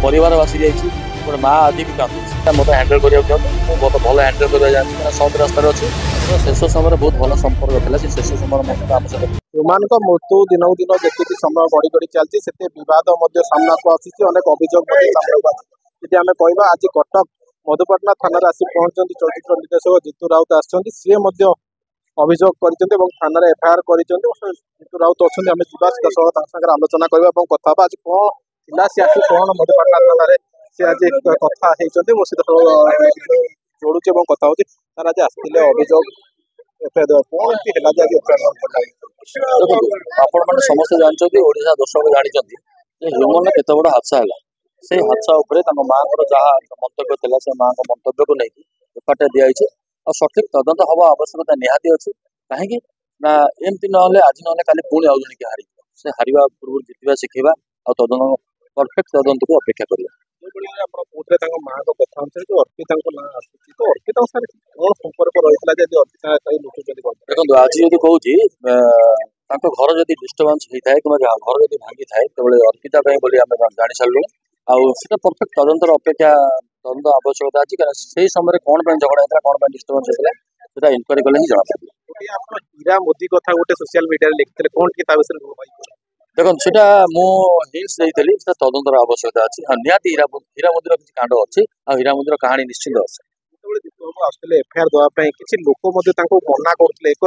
परिवार बासी जाइए गोटे माँ आज भी कांदुची मत हैंडल करा बहुत भल हैंडल करा जाए सब रास्तार अच्छी तो शेष समय बहुत भल संपर्क था से शेष समय आम सहित मृत्यु दिनक दिन जी समय बढ़ी बढ़ी चलती से बद सामना को आसी अनेक अभियोग जी आम कह आज कटक मधुपाटना थाना आसी पहुंचती चलचित्र निर्देशक जीतू राउत आसछन्ती सी अभियोग कर थाना एफआईआर कर जीतू राउत अच्छा आम जा आलोचना करवा कथा आज कौन थिला सी आसी कौन मधुपाटना थाना सी आज कथा मो सहित जोड़ुचे कथा हूँ तार आज आसते अभियोग एफआईआर कौन है आज आपण मैंने समस्त जानते ओडिशा दर्शक जानते ह्यूमन केत बड़ हादसा है से हादसा माँ जहाँ मंतव्य था से माँ मंतव्य को लेकिन एफआईआर दिखाई और सठिक तदंत हवा आवश्यकता निहाती अच्छी कहीं एमती ना आज ना काली पुणी आउ जन हार से हारिबा पूर्व जितवा शिखेबा और तदंत परफेक्ट तदंत को अपेक्षा करवा माँ को कथा जो अर्पिता ना आसूची तो अर्पिता सारे कौन संपर्क रही है अर्पिता देखो आज जब कहूँ घर जब डिस्टर्बांस होता है कि घर जब भांगी थाए तो अर्पिता जानी सारू आटा परफेक्ट तदंतर अपेक्षा तदंत आवश्यकता अच्छी कारण से समय कौन झगड़ा होता कौन डिस्टर्बांस होता इनक्वारी कले ही जना हीरा मोदी कथा गोटे सोशल मीडिया लिखते कौन कि देखो सीटा हिंट्स देती तदंतर आवश्यकता अच्छी हाँ निहाती हीरा मोदी किसी कांड अच्छी हीरा मोदी कहानी निश्चित अच्छे एफआईआर देवाई किसी लोक मना करते एक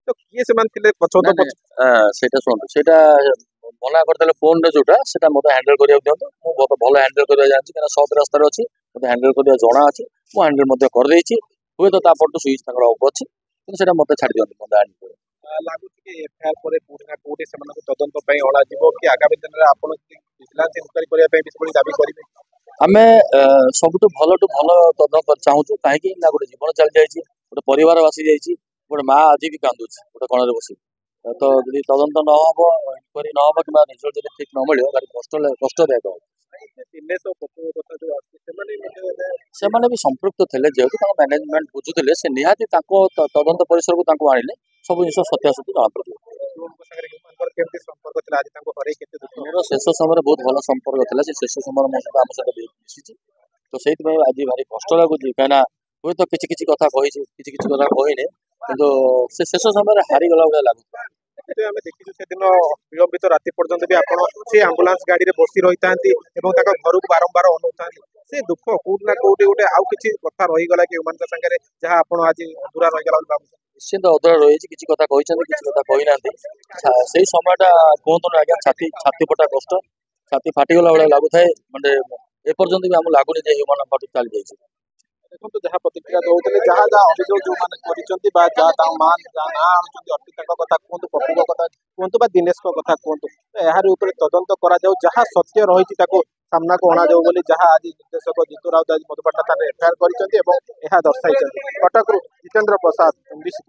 तो किए से शुणु से मना करदे फोन जोटा से मतलब हैंडल करा दिखाँ मुझे बहुत भल हैंडल करा जानती क्या सब रास्तार अच्छी मतलब हैंडल करवा जना अच्छी मुझे हैंडल करदे हुए तो तापटू सुइच अफ अच्छी कि मतलब छाड़ दिखाँ मतलब हैंडल लगुच एफआईआर पर पुणी कौटे से तदंत कि आगामी दिन में आप विजिलेंस इनक्वारी करने दावी करेंगे आम सबुठ भल तदंत चाहूँ कहीं गोटे जीवन चली जाइए गोटे परिवार बासी जाइए गोटे माँ आज भी कांदुची गोटे कण बस तो यदि तदंत न हम इनक्वारी न हम कि रिजल्ट जब ठीक न मिले भारी कष्टदायक से भी संपृक्त थे जेहेतु मैनेजमेंट बुझुते से निहाती तदंत परिसर को आनिले सब जिन सत्यासत्य जना पड़े मोर शेष समय बहुत भल संपर्क था शेष समय मो सहित आम सहित मिसी तो से आज भारी कष्ट लगुच कहीं हुए तो किसी कथा किसी कथा कहने कि से शेष समय हारीगला भाई लगुच देखी से दिन विलंबित राति पर्यंत भी आप आंबुलांस गाड़ी में बसी रही था घर को बारंबार अनौता से दुख कौट ना कौटे गोटे आउ कि कथा रहीगला कि सागर जहाँ आप आज अधूरा रहीगला निश्चिंत अधूरा रही किसी कथा किसी कथा कही ना से समयटा कहतु आज्ञा छाती फटा कष्ट छाती फाटीगला भाई लगुए मानते एपर्यंत भी आम लगुनि ह्यूमन पार्टी चली जाइए देखो जहाँ प्रतिक्रिया दौते जहाँ जहाँ अभियोग जो मैंने जहाँ माँ जहाँ ना आणुच्च अर्पिता कथा कहतु पप्पू कथा कहतु दिनेश कथा कहतु यार तदंत करा जहाँ सत्य रही सामना को अणा जाऊ जहाँ आज निर्देशक जीतू राउत आज मधुपाटना थाना एफआईआर कर दर्शाई कटक जितेंद्र प्रसाद एमबीसी।